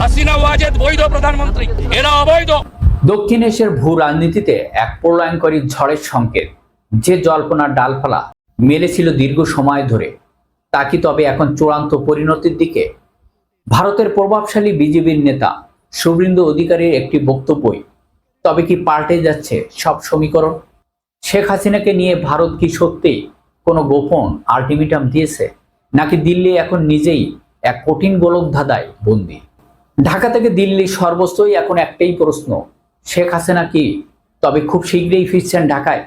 হাসিনা ওয়াজেদ বৈধ প্রধানমন্ত্রী, এরা অবৈধ। দক্ষিণ এশিয়ার ভূ রাজনীতিতে এক প্রলয়ঙ্করী ঝড়ের সংকেত। যে জল্পনার ডালপালা মেলেছিল দীর্ঘ সময় ধরে, তা কি তবে এখন চূড়ান্ত পরিণতির দিকে? ভারতের প্রভাবশালী বিজেপির নেতা শুভেন্দু অধিকারীর একটি বক্তব্যই তবে কি পাল্টে যাচ্ছে সব সমীকরণ? শেখ হাসিনাকে নিয়ে ভারত কি সত্যি কোনো গোপন আলটিমেটাম দিয়েছে, নাকি দিল্লি এখন নিজেই এক কঠিন গোলকধাঁধায় বন্দী? ঢাকা থেকে দিল্লি সর্বস্বই এখন একটাই প্রশ্ন, শেখ হাসিনা কি তবে খুব শীঘ্রই ফিরছেন ঢাকায়?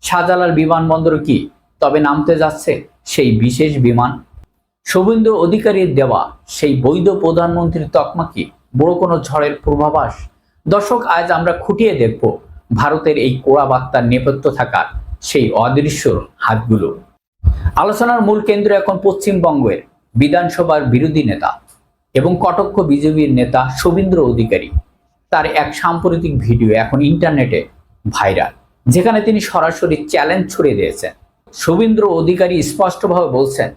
শাহজালাল বিমানবন্দরে কি তবে নামতে যাচ্ছে সেই বিশেষ বিমান? শুভেন্দু অধিকারীর দেওয়া সেই বৈধ প্রধানমন্ত্রীর তকমা কি বড় কোনো ঝড়ের পূর্বাভাস? দর্শক, আজ আমরা খুঁটিয়ে দেখব ভারতের এই কোড়া বার্তার নেপথ্য থাকার সেই অদৃশ্য হাতগুলো। আলোচনার মূল কেন্দ্র এখন পশ্চিমবঙ্গের বিধানসভার বিরোধী নেতা এবং কটক্ষ বিজেপির নেতা শুভেন্দু অধিকারী। তার এক সাম্প্রতিক ভিডিও এখন ইন্টারনেটে ভাইরাল, যেখানে তিনি সরাসরি চ্যালেঞ্জ ছড়িয়ে দিয়েছেন। শুভেন্দু অধিকারী স্পষ্টভাবে বলছেন,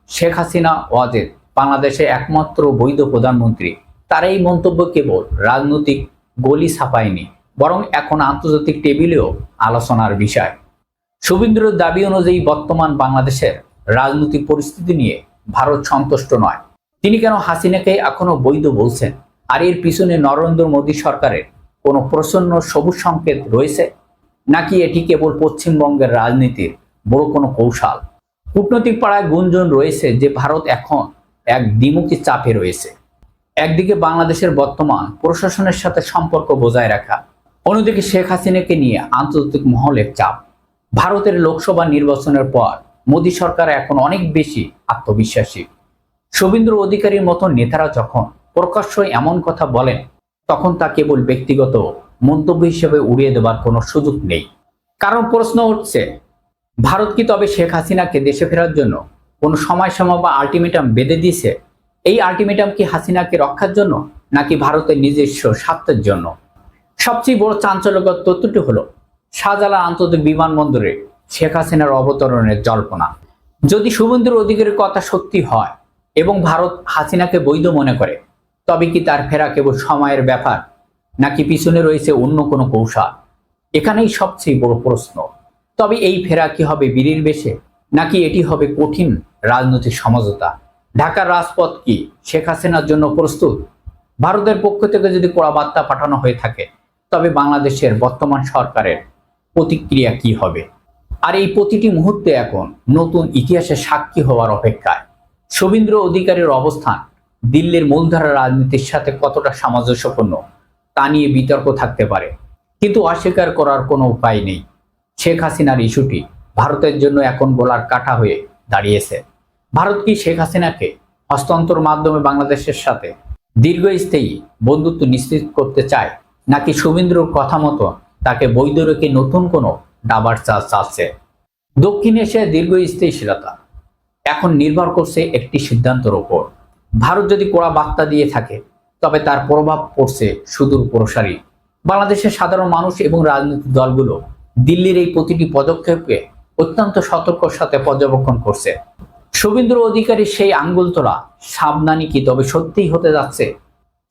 শেখ হাসিনা ওয়াজেদ বাংলাদেশের একমাত্র বৈধ প্রধানমন্ত্রী। তার এই মন্তব্য কেবল রাজনৈতিক গলি ছাপায়নি, বরং এখন আন্তর্জাতিক টেবিলেও আলোচনার বিষয়। শুভেন্দুর দাবি অনুযায়ী বর্তমান বাংলাদেশের রাজনৈতিক পরিস্থিতি নিয়ে ভারত সন্তুষ্ট নয়। তিনি কেন হাসিনাকে এখনো বৈধ বলছেন? আর এর পিছনে নরেন্দ্র মোদী সরকারের কোনো প্রসন্ন সবুজ সংকেত রয়েছে, নাকি এটি কেবল পশ্চিমবঙ্গের রাজনীতির বড় কোনো কৌশল? কূটনৈতিক পাড়ায় গুঞ্জন রয়েছে যে ভারত এখন এক দ্বিমুখী চাপে রয়েছে। একদিকে বাংলাদেশের বর্তমান প্রশাসনের সাথে সম্পর্ক বজায় রাখা, অন্যদিকে শেখ হাসিনাকে নিয়ে আন্তর্জাতিক মহলের চাপ। ভারতের লোকসভা নির্বাচনের পর মোদী সরকার এখন অনেক বেশি আত্মবিশ্বাসী। শুভেন্দু অধিকারীর মতো নেতারা যখন প্রকাশ্যে এমন কথা বলেন, তখন তা কেবল ব্যক্তিগত মন্তব্য হিসেবে উড়িয়ে দেবার কোনো সুযোগ নেই। কারণ প্রশ্ন উঠছে, ভারত কি তবে শেখ হাসিনাকে দেশে ফেরার জন্য কোনো সময়সীমা বা আলটিমেটাম বেঁধে দিয়েছে? এই আলটিমেটাম কি হাসিনাকে রক্ষার জন্য, নাকি ভারতের নিজস্ব স্বার্থের জন্য? সবচেয়ে বড় চাঞ্চল্যকর তথ্যটি হলো শাহজালাল আন্তর্জাতিক বিমানবন্দরে শেখ হাসিনার অবতরণের জল্পনা। যদি শুভেন্দু অধিকারীর কথা সত্যি হয় এবং ভারত হাসিনাকে বৈধ মনে করে, তবে কি তার ফেরা কেবল সময়ের ব্যাপার, নাকি পিছনে রয়েছে অন্য কোনো কৌশল? এখানেই সবচেয়ে বড় প্রশ্ন। তবে এই ফেরা কি হবে বীরের বেশে, নাকি এটি হবে কঠিন রাজনৈতিক সমঝোতা? ঢাকার রাজপথ কি শেখ হাসিনার জন্য প্রস্তুত? ভারতের পক্ষ থেকে যদি কড়া বার্তা পাঠানো হয়ে থাকে, তবে বাংলাদেশের বর্তমান সরকারের প্রতিক্রিয়া কি হবে? আর এই প্রতিটি মুহূর্তে এখন নতুন ইতিহাসের সাক্ষী হওয়ার অপেক্ষায়। শুভেন্দু অধিকারীর অবস্থান দিল্লির মূলধারা রাজনীতির সাথে কতটা সামঞ্জস্যপূর্ণ তা নিয়ে বিতর্ক থাকতে পারে, কিন্তু অস্বীকার করার কোনো উপায় নেই। শেখ হাসিনার ইস্যুটি ভারতের জন্য এখন গোলার কাটা হয়ে দাঁড়িয়েছে। ভারত কি শেখ হাসিনাকে হস্তান্তর মাধ্যমে বাংলাদেশের সাথে দীর্ঘস্থায়ী বন্ধুত্ব নিশ্চিত করতে চায়, নাকি শুভেন্দুর কথা মতো তাকে বৈধ রেখে নতুন কোনো ডাবার চাষ চাচ্ছে? দক্ষিণ এশিয়ার দীর্ঘস্থায়ীশীলতা এখন নির্ভর করছে একটি সিদ্ধান্তের ওপর। ভারত যদি কড়া বার্তা দিয়ে থাকে, তবে তার প্রভাব পড়ছে সুদূর প্রসারী। বাংলাদেশের সাধারণ মানুষ এবং রাজনৈতিক দলগুলো দিল্লির এই প্রতিটি পদক্ষেপকে অত্যন্ত সতর্কর সাথে পর্যবেক্ষণ করছে। শুভেন্দু অধিকারীর সেই আঙ্গুল তোলা সাবধানী কি তবে সত্যিই হতে যাচ্ছে?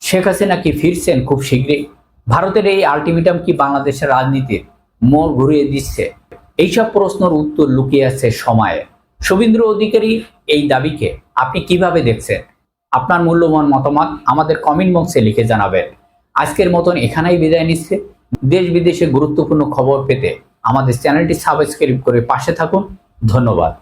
শেখ হাসিনা কি ফিরছেন খুব শীঘ্রই? ভারতের এই আলটিমেটাম কি বাংলাদেশের রাজনীতির মোড় ঘুরিয়ে দিচ্ছে? এইসব প্রশ্নের উত্তর লুকিয়ে আছে সময়ে। শুভেন্দু অধিকারীর এই দাবিকে আপনি কিভাবে দেখছেন? আপনার মূল্যবান মতামত আমাদের কমেন্ট বক্সে লিখে জানাবেন। আজকের মতন এখানেই বিদায় নিচ্ছে। দেশ বিদেশে গুরুত্বপূর্ণ খবর পেতে আমাদের চ্যানেলটি সাবস্ক্রাইব করে পাশে থাকুন। ধন্যবাদ।